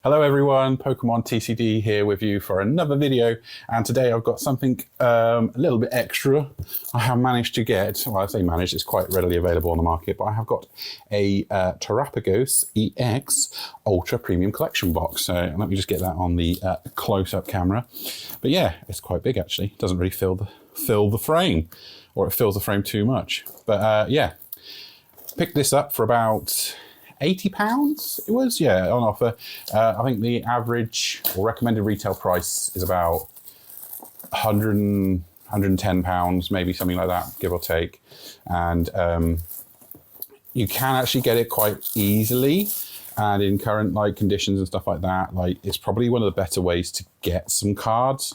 Hello everyone, Pokemon TCD here with you for another video, and today I've got something a little bit extra. I have managed to get, well I say managed, it's quite readily available on the market, but I have got a Terapagos EX Ultra Premium Collection box. So let me just get that on the close-up camera. But yeah, it's quite big actually. It doesn't really fill the frame, or it fills the frame too much. But yeah, picked this up for about £80 it was, yeah, on offer. I think the average or recommended retail price is about £110, maybe something like that, give or take. And you can actually get it quite easily. And in current conditions and stuff like that, it's probably one of the better ways to get some cards,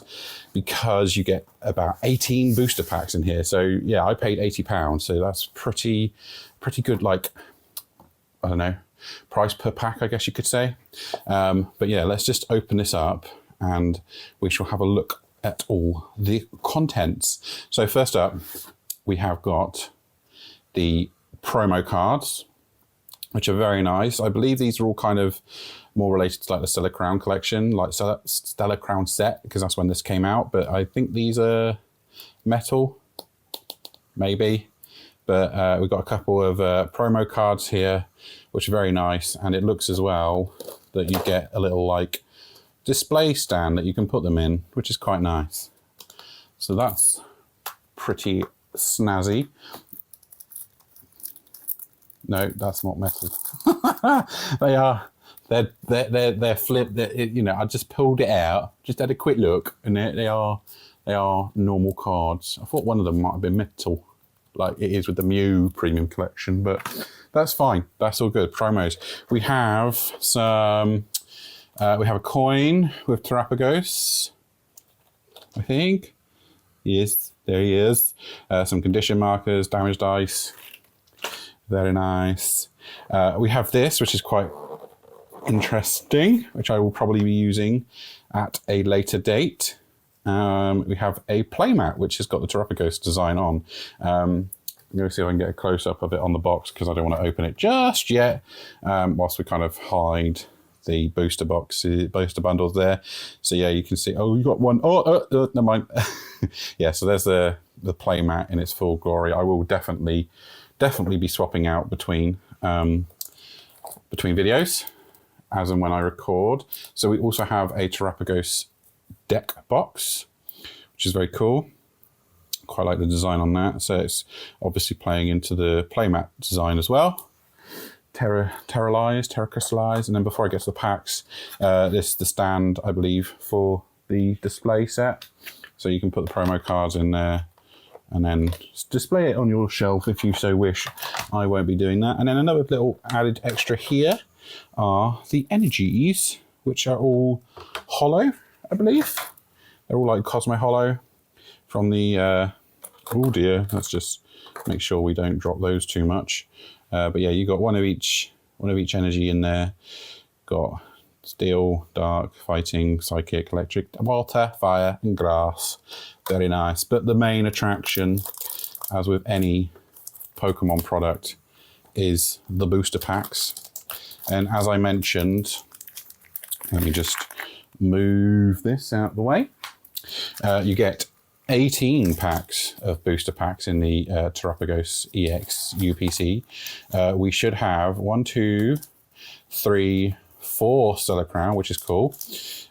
because you get about 18 booster packs in here. So yeah, I paid £80, so that's pretty good, I don't know, price per pack, I guess you could say. But yeah, let's just open this up and we shall have a look at all the contents. So first up, we have got the promo cards, which are very nice. I believe these are all kind of more related to the Stellar Crown collection, Stellar Crown set, because that's when this came out. But I think these are metal, maybe. But we've got a couple of promo cards here, which are very nice. And it looks as well that you get a little display stand that you can put them in, which is quite nice. So that's pretty snazzy. No, that's not metal. They are. They're flipped. I just pulled it out, just had a quick look, and they are normal cards. I thought one of them might have been metal, like it is with the Mew Premium Collection, but that's fine. That's all good. Promos. We have some. We have a coin with Terapagos, I think. Yes, there he is. Some condition markers, damage dice. Very nice. We have this, which is quite interesting, which I will probably be using at a later date. We have a playmat, which has got the Terpagos design on. I'm going to see if I can get a close-up of it on the box, because I don't want to open it just yet, whilst we kind of hide the booster bundles there. So yeah, you can see, oh, you got one. Oh, never mind. Yeah, so there's the playmat in its full glory. I will definitely be swapping out between videos as and when I record. So we also have a Terapagos deck box, which is very cool. Quite like the design on that. So it's obviously playing into the playmat design as well. Terracrystallized. And then before I get to the packs, this is the stand, I believe, for the display set. So you can put the promo cards in there and then display it on your shelf if you so wish. I won't be doing that. And then another little added extra here are the energies, which are all hollow, I believe. They're all Cosmo Hollow from the, oh dear, let's just make sure we don't drop those too much. But yeah, you got one of each energy in there. Got Steel, Dark, Fighting, Psychic, Electric, Water, Fire, and Grass. Very nice. But the main attraction, as with any Pokemon product, is the booster packs. And as I mentioned, let me just move this out of the way. You get 18 packs of booster packs in the Terapagos EX UPC. We should have 1, 2, 3, 4 Stellar Crown, which is cool.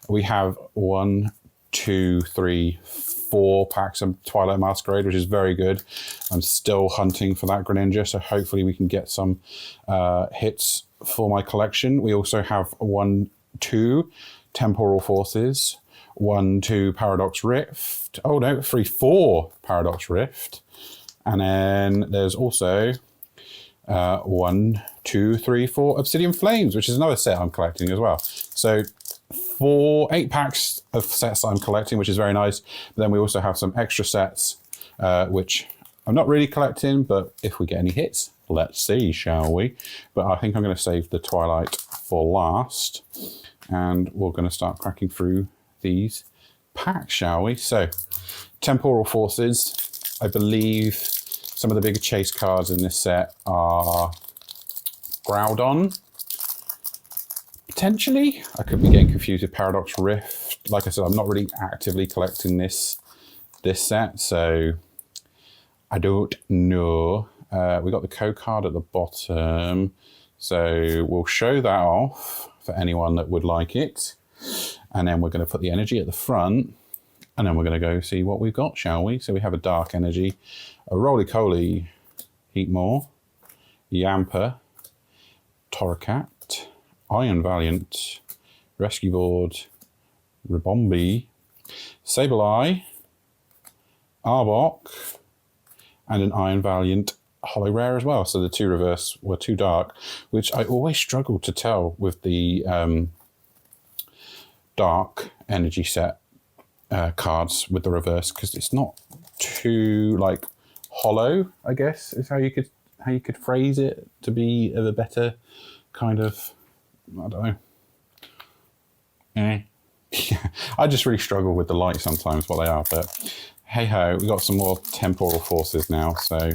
We have 1, 2, 3, 4 packs of Twilight Masquerade, which is very good. I'm still hunting for that Greninja, so hopefully we can get some hits for my collection. We also have 1, 2 Temporal Forces, 1, 2 Paradox Rift. Oh no, 3, 4 Paradox Rift. And then there's also 1, 2, 3, 4 Obsidian Flames, which is another set I'm collecting as well. So 8 packs of sets I'm collecting, which is very nice. But then we also have some extra sets, which I'm not really collecting, but if we get any hits, let's see, shall we? But I think I'm going to save the Twilight for last, and we're going to start cracking through these packs, shall we? So, Temporal Forces, I believe some of the bigger chase cards in this set are Groudon, Potentially, I could be getting confused with Paradox Rift. Like I said, I'm not really actively collecting this set, so I don't know. We got the code card at the bottom, so we'll show that off for anyone that would like it. And then we're going to put the energy at the front, and then we're going to go see what we've got, shall we? So we have a Dark Energy, a Roly-Coly, Heatmore, Yamper, Torracat, Iron Valiant, Rescue Board, Ribombee, Sableye, Arbok, and an Iron Valiant Holo Rare as well. So the two reverse were too dark, which I always struggle to tell with the Dark Energy set cards with the reverse, because it's not too like hollow, I guess is how you could phrase it, to be of a better kind of, I don't know. I just really struggle with the light sometimes, what they are, but hey ho, we got some more temporal forces now. So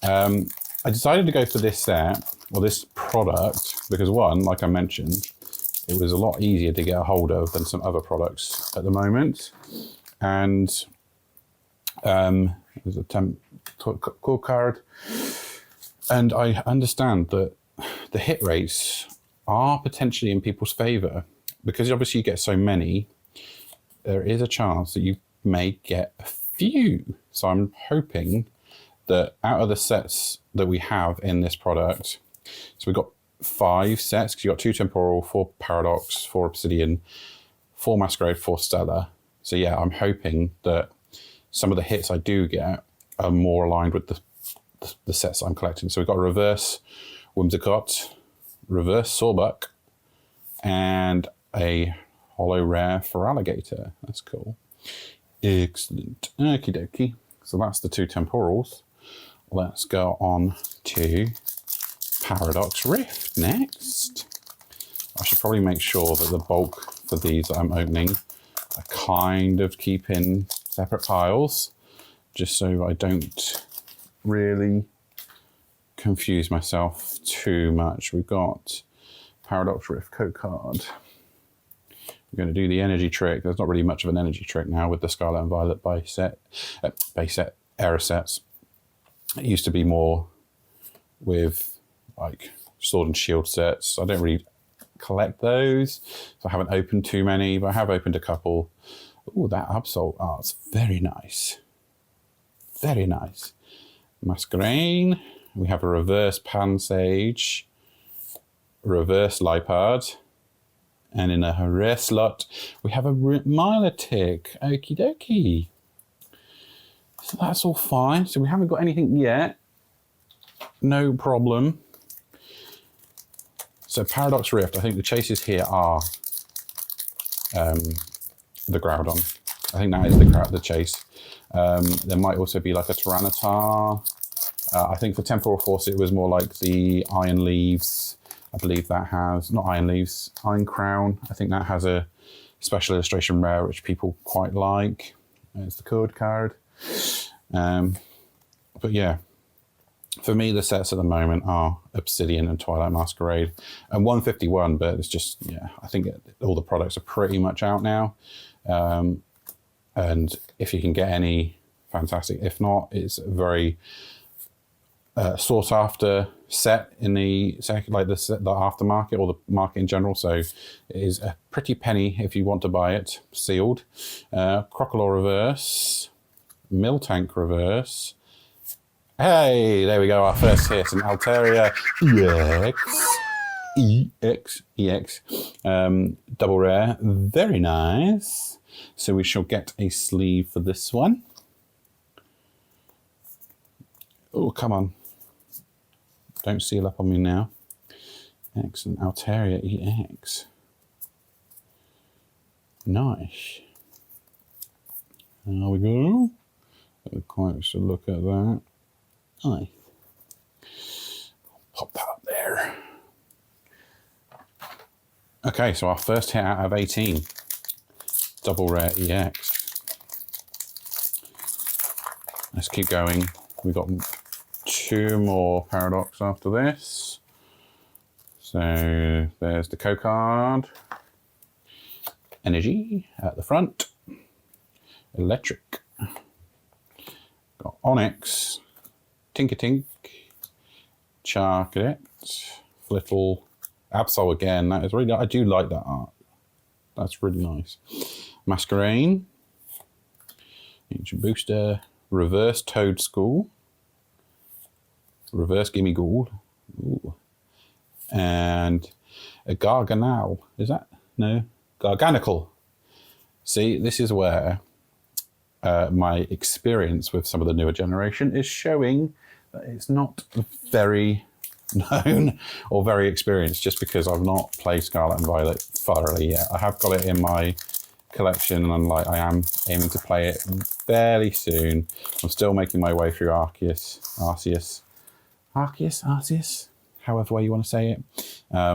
I decided to go for this set, or this product, because one, like I mentioned, it was a lot easier to get a hold of than some other products at the moment. And there's a core card. And I understand that the hit rates are potentially in people's favor, because obviously you get so many, there is a chance that you may get a few. So I'm hoping that out of the sets that we have in this product, so we've got 5 sets, because you've got 2 temporal, 4 paradox, 4 obsidian, 4 masquerade, 4 stellar. So yeah, I'm hoping that some of the hits I do get are more aligned with the sets I'm collecting. So we've got a reverse Whimsicott, reverse Sawbuck, and a holo rare for Alligator. That's cool. Excellent. Okie dokie. So that's the 2 temporals. Let's go on to Paradox Rift next. I should probably make sure that the bulk for these that I'm opening I kind of keep in separate piles, just so I don't really confuse myself too much. We've got Paradox Rift code card. We're going to do the energy trick. There's not really much of an energy trick now with the Scarlet and Violet base set error sets. It used to be more with like Sword and Shield sets. I don't really collect those, so I haven't opened too many, but I have opened a couple. Oh, that Absol art's very nice. Very nice. Masquerain. We have a reverse Pansage, reverse Lipard, and in a rare slot, we have a Milotic. Okie dokie. So that's all fine. So we haven't got anything yet. No problem. So Paradox Rift, I think the chases here are the Groudon. I think that is the chase. There might also be like a Tyranitar. I think for Temporal Force, it was more like the Iron Leaves. I believe that has, not Iron Leaves, Iron Crown. I think that has a special illustration rare, which people quite like. It's the code card. But yeah, for me, the sets at the moment are Obsidian and Twilight Masquerade, and 151, but it's just, yeah, I think all the products are pretty much out now. And if you can get any, fantastic. If not, it's a very sought after set in the aftermarket or the market in general. So it is a pretty penny if you want to buy it sealed. Crocodile reverse, Miltank reverse. Hey, there we go, our first hit, an Altaria EX, double rare, very nice. So we shall get a sleeve for this one. Oh, come on. Don't seal up on me now. Excellent, Altaria EX. Nice. There we go. A closer look at that. Nice. Pop that up there. Okay, so our first hit out of 18. Double rare EX. Let's keep going. We've got 2 more Paradox after this. So there's the code card. Energy at the front. Electric. Got Onyx. Tinkertink. Charcadet. Flittle. Absol again. That is really, I do like that art. That's really nice. Masquerain. Ancient Booster. Reverse Toad School. Reverse Gimme Ghoul. Ooh. And a Garganal. Is that? No. Garganical. See, this is where my experience with some of the newer generation is showing that it's not very known or very experienced, just because I've not played Scarlet and Violet thoroughly yet. I have got it in my collection, and I am aiming to play it fairly soon. I'm still making my way through Arceus, however way you want to say it.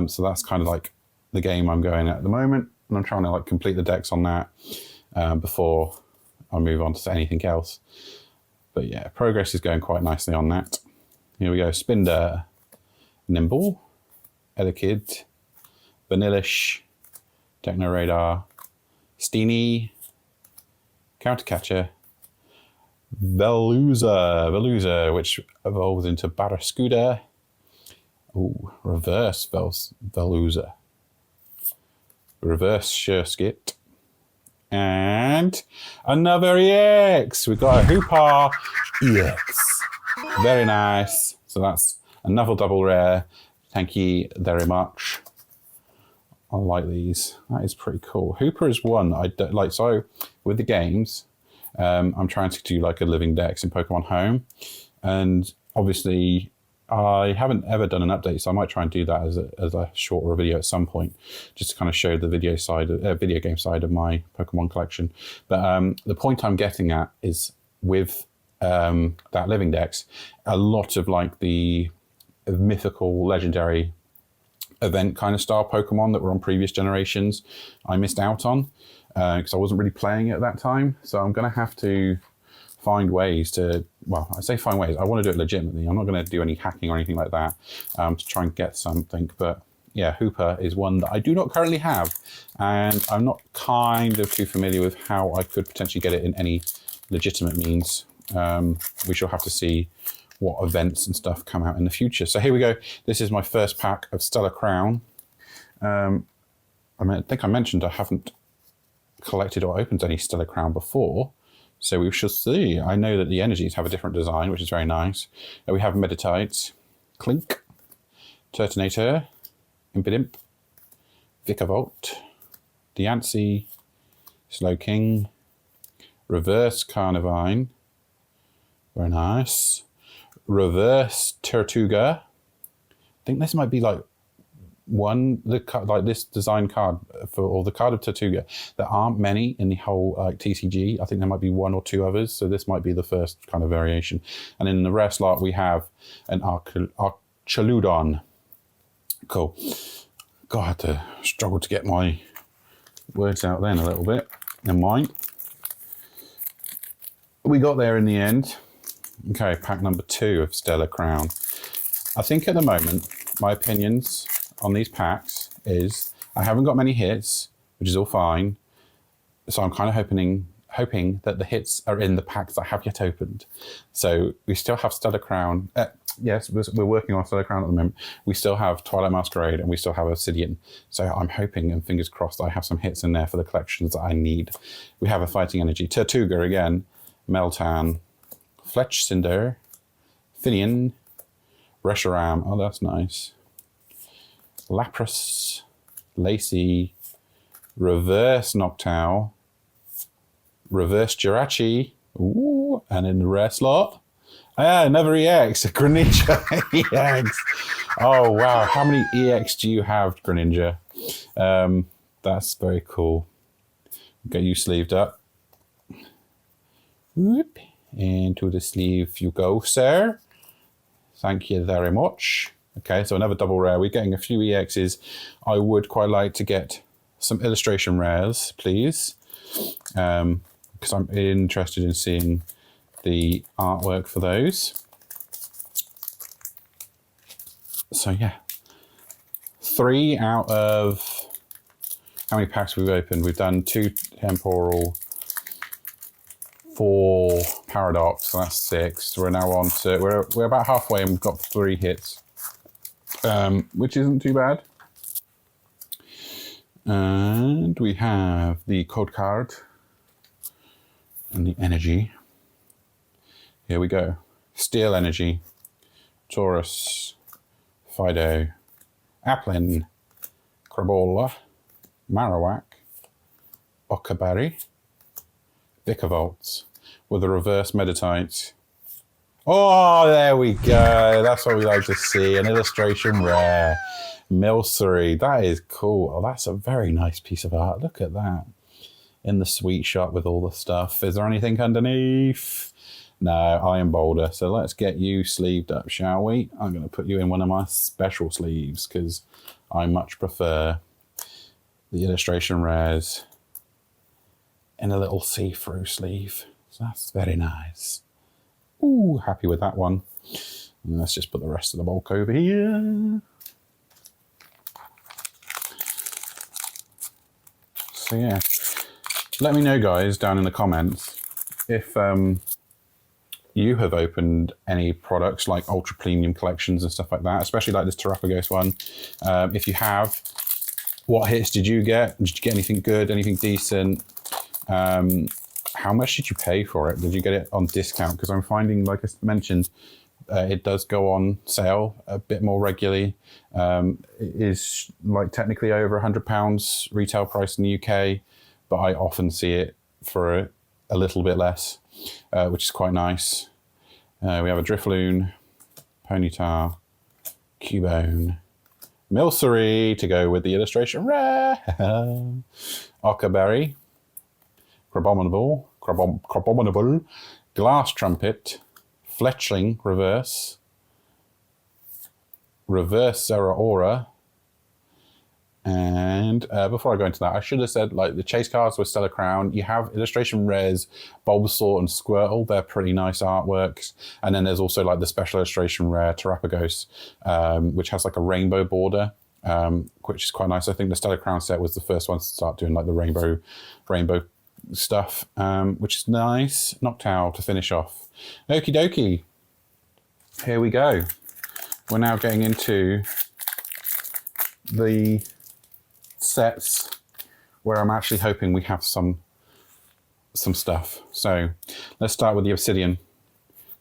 So that's kind of like the game I'm going at the moment, and I'm trying to like complete the decks on that before I move on to anything else. But yeah, progress is going quite nicely on that. Here we go. Spinder, Nimble, Elekid, Vanillish, Techno Radar, Steenie, Countercatcher, Veluza, which evolves into Barraskewda. Ooh, reverse Veluza. Reverse Surskit. And another EX. We've got a Hoopar EX. Very nice. So that's another double rare. Thank you very much. I like these. That is pretty cool. Hooper is one I don't like. So with the games, I'm trying to do like a living dex in Pokemon Home, and obviously I haven't ever done an update, so I might try and do that as a shorter video at some point, just to kind of show the video game side of my Pokemon collection. But the point I'm getting at is with that living dex, a lot of like the mythical, legendary event kind of style Pokemon that were on previous generations, I missed out on because I wasn't really playing it at that time. So I'm going to have to find ways to, well, I say find ways, I want to do it legitimately. I'm not going to do any hacking or anything like that to try and get something. But yeah, Hooper is one that I do not currently have, and I'm not kind of too familiar with how I could potentially get it in any legitimate means. We shall have to see what events and stuff come out in the future. So here we go. This is my first pack of Stellar Crown. I think I mentioned I haven't collected or opened any Stellar Crown before, so we shall see. I know that the energies have a different design, which is very nice. We have Meditites, Clink, Turtonator, Impidimp, Vikavolt, Diancie, Slowking, Reverse Carnivine, very nice. Reverse Tortuga. I think this might be like like this design card or the card of Tortuga. There aren't many in the whole TCG. I think there might be one or two others, so this might be the first kind of variation. And in the rare slot we have an Archaludon. Cool. God, I had to struggle to get my words out then a little bit. Never mind. We got there in the end. Okay, pack number 2 of Stellar Crown. I think at the moment, my opinions on these packs is I haven't got many hits, which is all fine. So I'm kind of hoping that the hits are in the packs I have yet opened. So we still have Stellar Crown. Yes, we're working on Stellar Crown at the moment. We still have Twilight Masquerade and we still have Obsidian. So I'm hoping and fingers crossed I have some hits in there for the collections that I need. We have a Fighting Energy, Tortuga again, Meltan, Fletch Cinder, Finian, Reshiram, oh that's nice, Lapras, Lacey, Reverse Noctowl, Reverse Jirachi, ooh, and in the rare slot, another EX, Greninja EX. Oh wow, how many EX do you have, Greninja? That's very cool. Get you sleeved up. Whoop. Into the sleeve you go, sir. Thank you very much. Okay, so another double rare. We're getting a few EXs. I would quite like to get some illustration rares, please, because I'm interested in seeing the artwork for those. So yeah, 3 out of, how many packs we've opened? We've done 2 temporal, 4 paradox, so that's 6. We're now on to, we're about halfway and we've got 3 hits, which isn't too bad. And we have the code card and the energy. Here we go. Steel energy, Taurus, Fido, Applin, Crabola, Marowak, Okaberry, Vicavolt with a reverse Meditite. Oh, there we go. That's what we like to see. An illustration rare. Milcery. That is cool. Oh, that's a very nice piece of art. Look at that. In the sweet shop with all the stuff. Is there anything underneath? No, Iron Boulder. So let's get you sleeved up, shall we? I'm going to put you in one of my special sleeves because I much prefer the illustration rares in a little see-through sleeve. So that's very nice. Ooh, happy with that one. And let's just put the rest of the bulk over here. So yeah, let me know, guys, down in the comments if you have opened any products like Ultra Premium collections and stuff like that, especially like this Terapagos one. If you have, what hits did you get? Did you get anything good, anything decent? How much did you pay for it? Did you get it on discount? Because I'm finding, like I mentioned, it does go on sale a bit more regularly. It is like technically over £100 retail price in the UK, but I often see it for a little bit less, which is quite nice. We have a Drifloon, Ponyta, Cubone, Milcery to go with the illustration rare, Okaberry, Crabominable, Glass Trumpet, Fletchling reverse, Reverse Zeraora, and before I go into that, I should have said like the chase cards with Stellar Crown. You have illustration rares, Bulbasaur and Squirtle. They're pretty nice artworks. And then there's also like the special illustration rare Terapagos, which has like a rainbow border, which is quite nice. I think the Stellar Crown set was the first one to start doing like the rainbow stuff, which is nice. Noctowl to finish off. Okie dokie. Here we go. We're now getting into the sets where I'm actually hoping we have some stuff. So let's start with the Obsidian.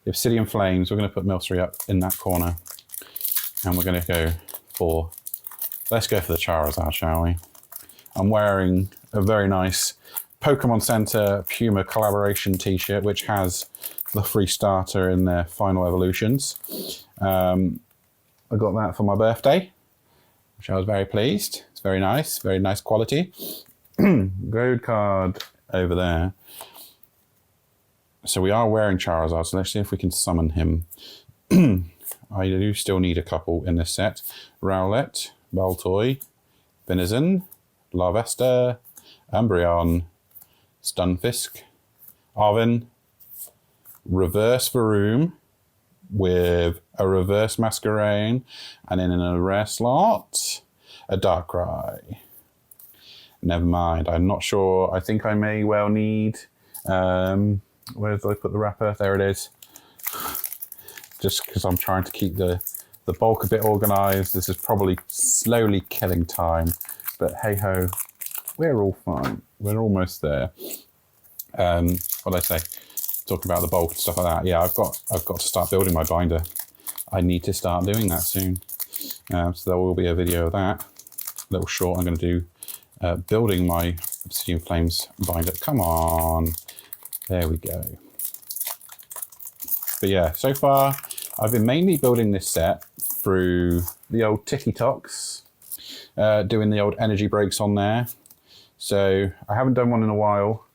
The Obsidian Flames. We're going to put Milcery up in that corner. And we're going to go for, let's go for the Charizard, shall we? I'm wearing a very nice Pokemon Center Puma collaboration t-shirt, which has the free starter in their final evolutions. I got that for my birthday, which I was very pleased. It's very nice quality. Gold card over there. So we are wearing Charizard, so let's see if we can summon him. I do still need a couple in this set. Rowlet, Baltoy, Venison, Larvesta, Umbreon, Stunfisk, Arven, Reverse Varoom with a Reverse Masquerain, and then in a rare slot, a Darkrai. Never mind, I'm not sure. I think I may well need, where did I put the wrapper? There it is. Just because I'm trying to keep the bulk a bit organised. This is probably slowly killing time, but hey ho, we're all fine. We're almost there. What did I say? Talking about the bulk and stuff like that. Yeah, I've got to start building my binder. I need to start doing that soon. So there will be a video of that. A little short. I'm going to do building my Obsidian Flames binder. Come on. There we go. But yeah, so far I've been mainly building this set through the old TikToks, doing the old energy breaks on there. So I haven't done one in a while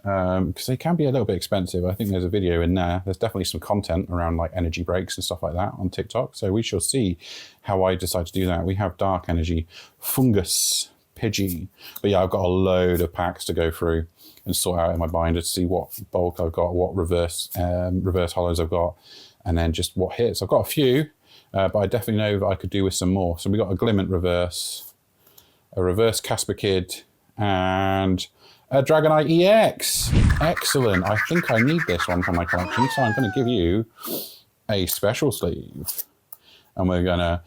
because they can be a little bit expensive. I think there's a video in there. There's definitely some content around like energy breaks and stuff like that on TikTok. So we shall see how I decide to do that. We have Dark Energy, Fungus, Pidgey. But yeah, I've got a load of packs to go through and sort out in my binder to see what bulk I've got, what reverse hollows I've got, and then just what hits. I've got a few. but I definitely know that I could do with some more. So we got a Gliment reverse, a reverse Casper Kid, and a Dragonite EX. Excellent. I think I need this one for my collection, so I'm going to give you a special sleeve. And we're going to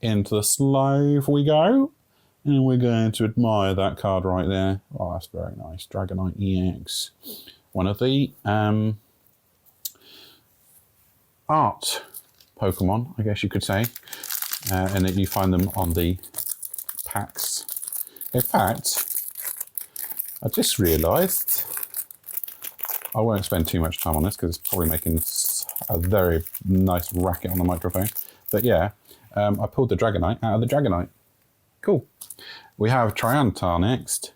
into the sleeve we go. And we're going to admire that card right there. Oh, that's very nice. Dragonite EX. One of the art Pokemon, I guess you could say. And that you find them on the packs. In fact, I just realised, I won't spend too much time on this because it's probably making a very nice racket on the microphone. But yeah, I pulled the Dragonite out of the Dragonite. Cool. We have Triantar next.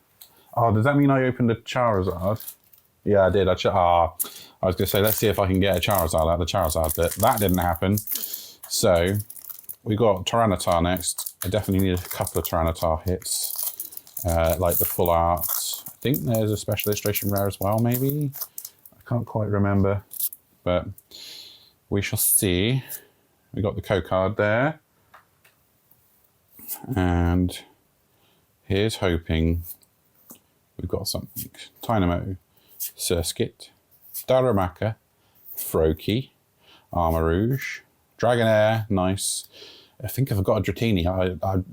Oh, does that mean I opened a Charizard? Yeah, I did. I was going to say, let's see if I can get a Charizard out of the Charizard, but that didn't happen. So, we got Tyranitar next. I definitely need a couple of Tyranitar hits, like the full art. I think there's a special illustration rare as well, maybe? I can't quite remember, but we shall see. We got the code there. And here's hoping we've got something. Dynamo, Surskit, Darumaka, Froakie, Armarouge, Dragonair, nice. I think if I've got a Dratini,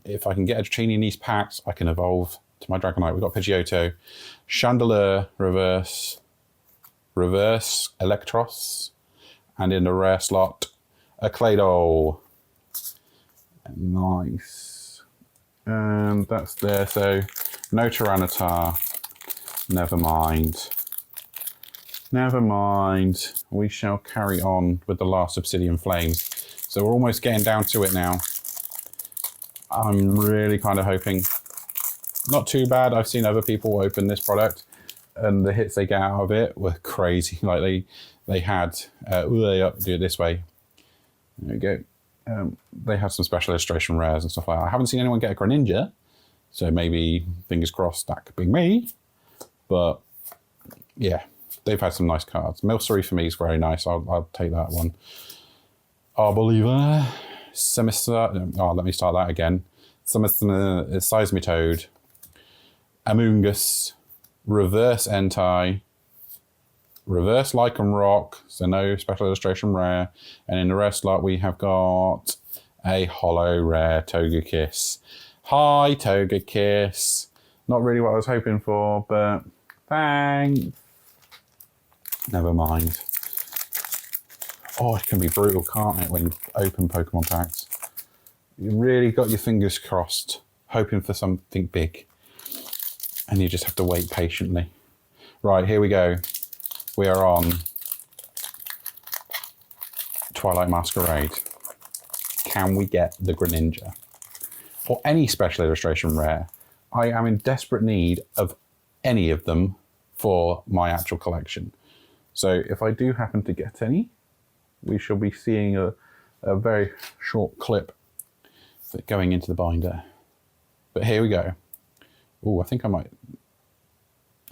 if I can get a Dratini in these packs, I can evolve to my Dragonite. We've got Pidgeotto, Chandelure, reverse Electros, and in the rare slot, a Claydol. Nice. And that's there, so no Tyranitar. Never mind. Never mind. We shall carry on with the last Obsidian Flames. So we're almost getting down to it now. I'm really kind of hoping. Not too bad. I've seen other people open this product and the hits they get out of it were crazy. Like they had, do it this way. There we go. They had some special illustration rares and stuff like that. I haven't seen anyone get a Greninja, so maybe, fingers crossed, that could be me. But yeah, they've had some nice cards. Milcery for me is very nice. I'll take that one. Arboliva, let me start that again. Seismitoad, Amoonguss, reverse Entei, reverse Lycanroc, so no special illustration rare. And in the rare slot, we have got a holo rare Togekiss. Hi, Togekiss. Not really what I was hoping for, but thanks. Never mind. Oh, it can be brutal, can't it, when you open Pokemon packs? You really got your fingers crossed, hoping for something big. And you just have to wait patiently. Right, here we go. We are on Twilight Masquerade. Can we get the Greninja? Or any special illustration rare? I am in desperate need of any of them for my actual collection. So if I do happen to get any, we shall be seeing a very short clip going into the binder. But here we go. Oh, I think I might,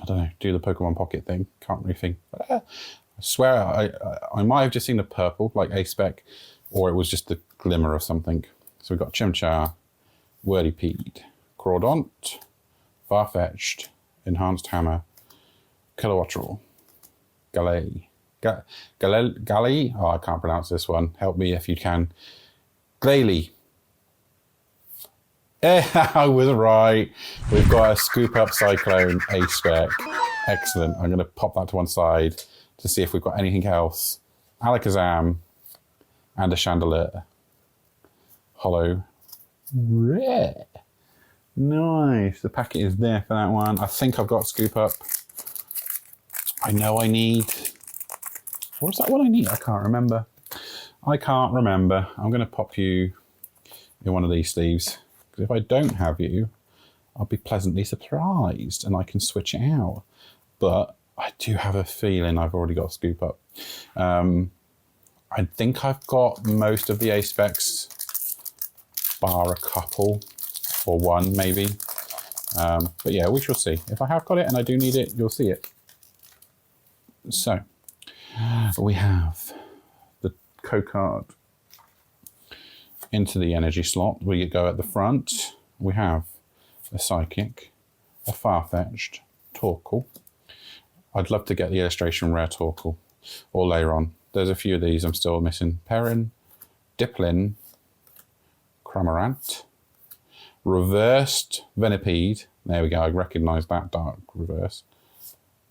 I don't know, do the Pokemon Pocket thing. Can't really think. I swear I might have just seen the purple, like A-Spec, or it was just the glimmer of something. So we've got Chimchar, Whirlipede, Crawdont, Farfetch'd, Enhanced Hammer, Kilowattrel, Galei, oh, I can't pronounce this one. Help me if you can. Glalie. I was right. We've got a Scoop Up Cyclone A-Spec. Excellent. I'm going to pop that to one side to see if we've got anything else. Alakazam and a Chandelure. Holo. Rare. Nice. The packet is there for that one. I think I've got Scoop Up. I know I need... What's that one I need? I can't remember. I'm going to pop you in one of these sleeves. Because if I don't have you, I'll be pleasantly surprised and I can switch it out. But I do have a feeling I've already got a Scoop Up. I think I've got most of the A-Specs, bar a couple, or one maybe. But yeah, we shall see. If I have got it and I do need it, you'll see it. So, we have the card. Into the energy slot, we go at the front. We have a Psychic, a Farfetch'd, Torkoal. I'd love to get the illustration rare Torkoal, or later on. There's a few of these I'm still missing. Perrin, Diplin, Cramorant, reversed Venipede. There we go, I recognise that dark reverse.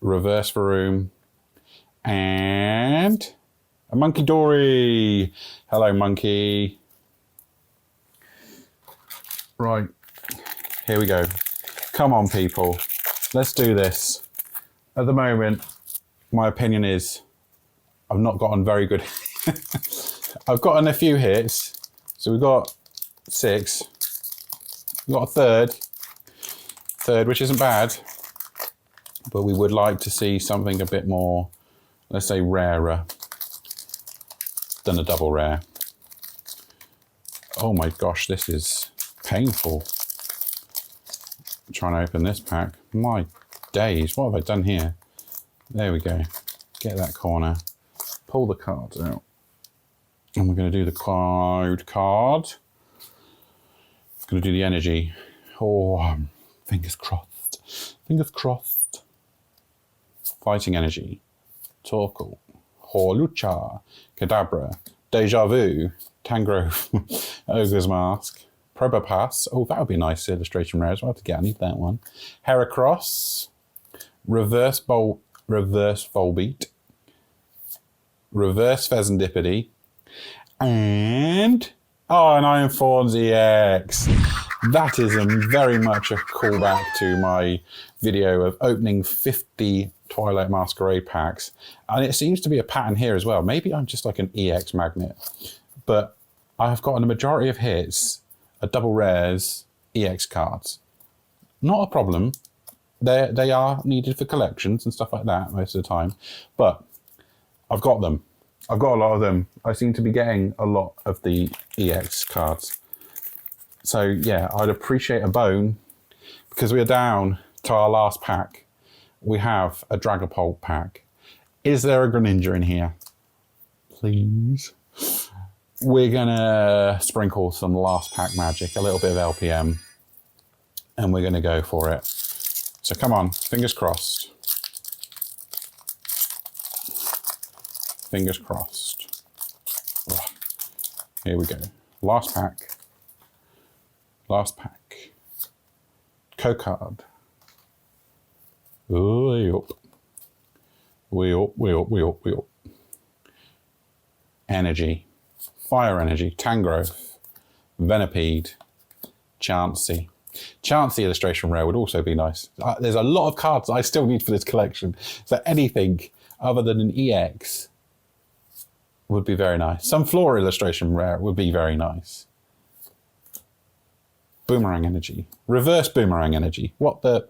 Reverse Varoom, and a Monkey Dory. Hello, Monkey. Right, here we go. Come on, people. Let's do this. At the moment, my opinion is I've not gotten very good. I've gotten a few hits. So we've got 6. We've got a third, which isn't bad. But we would like to see something a bit more, let's say, rarer than a double rare. Oh my gosh, this is painful. I'm trying to open this pack. My days, what have I done here? There we go. Get that corner. Pull the cards out. And we're going to do the code card. I'm going to do the energy. Oh, fingers crossed. Fingers crossed. Fighting energy. Torkoal. Hawlucha. Kadabra. Deja Vu. Tangrowth. Ogre's Mask. Probopass. Oh, that would be a nice illustration rare as well to get. I need that one. Heracross. Reverse Volbeat. Reverse Pheasantipede. And an Iron Thorns EX. That is very much a callback to my video of opening 50 Twilight Masquerade packs. And it seems to be a pattern here as well. Maybe I'm just like an EX magnet. But I've gotten a majority of hits, double rares, EX cards. Not a problem. They are needed for collections and stuff like that most of the time. But I've got them. I've got a lot of them. I seem to be getting a lot of the EX cards. So yeah, I'd appreciate a bone because we are down to our last pack. We have a Dragapult pack. Is there a Greninja in here? Please. We're gonna sprinkle some last pack magic, a little bit of LPM, and we're gonna go for it. So come on, fingers crossed. Fingers crossed. Oh, here we go. Last pack. Last pack. Co-card. Way up. Way up, way up, way up, way up. Energy. Fire Energy. Tangrowth. Venipede. Chansey. Chansey illustration rare would also be nice. There's a lot of cards I still need for this collection. So anything other than an EX would be very nice. Some Flora illustration rare would be very nice. Boomerang Energy. Reverse Boomerang Energy. What the...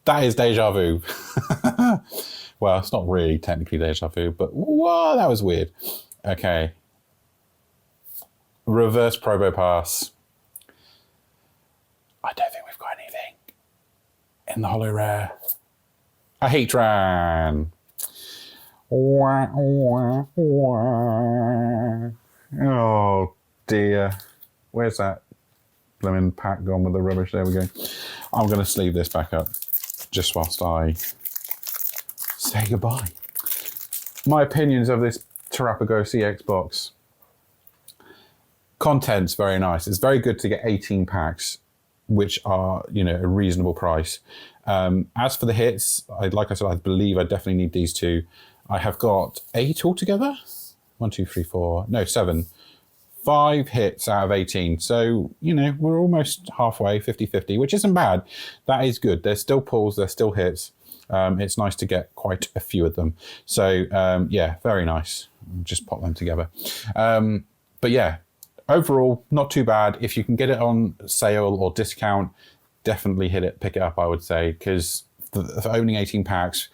That is Deja Vu. Well, it's not really technically Deja Vu, but whoa, that was weird. Okay. Reverse Probopass. I don't think we've got anything in the holo rare. A Heatran. Oh dear. Where's that lemon pack gone with the rubbish? There we go. I'm going to sleeve this back up just whilst I say goodbye. My opinions of this Terapagos EX box. Content's very nice. It's very good to get 18 packs, which are, you know, a reasonable price. As for the hits, like I said, I believe I definitely need these two. I have got 8 altogether. 1, 2, 3, 4. No, 7. 5 hits out of 18. So, you know, we're almost halfway, 50-50, which isn't bad. That is good. There's still pulls, there's still hits. It's nice to get quite a few of them. So, yeah, very nice. Just pop them together. But yeah, overall, not too bad. If you can get it on sale or discount, definitely pick it up, I would say, because for opening 18 packs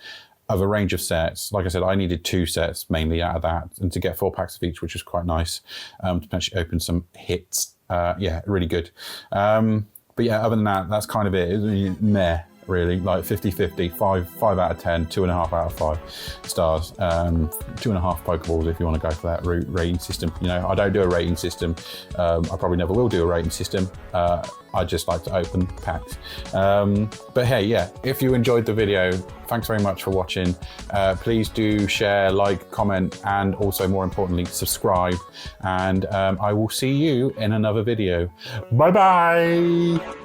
of a range of sets, like I said, I needed 2 sets mainly out of that, and to get 4 packs of each, which was quite nice, to potentially open some hits. Yeah, really good. But yeah, other than that, that's kind of it. Meh. really, like 50-50, 5 out of 10, 2.5 out of 5 stars. 2.5 Pokeballs if you want to go for that rating system. You know, I don't do a rating system. I probably never will do a rating system. I just like to open packs. But hey, yeah, if you enjoyed the video, thanks very much for watching. Please do share, like, comment, and also more importantly, subscribe. And I will see you in another video. Bye-bye.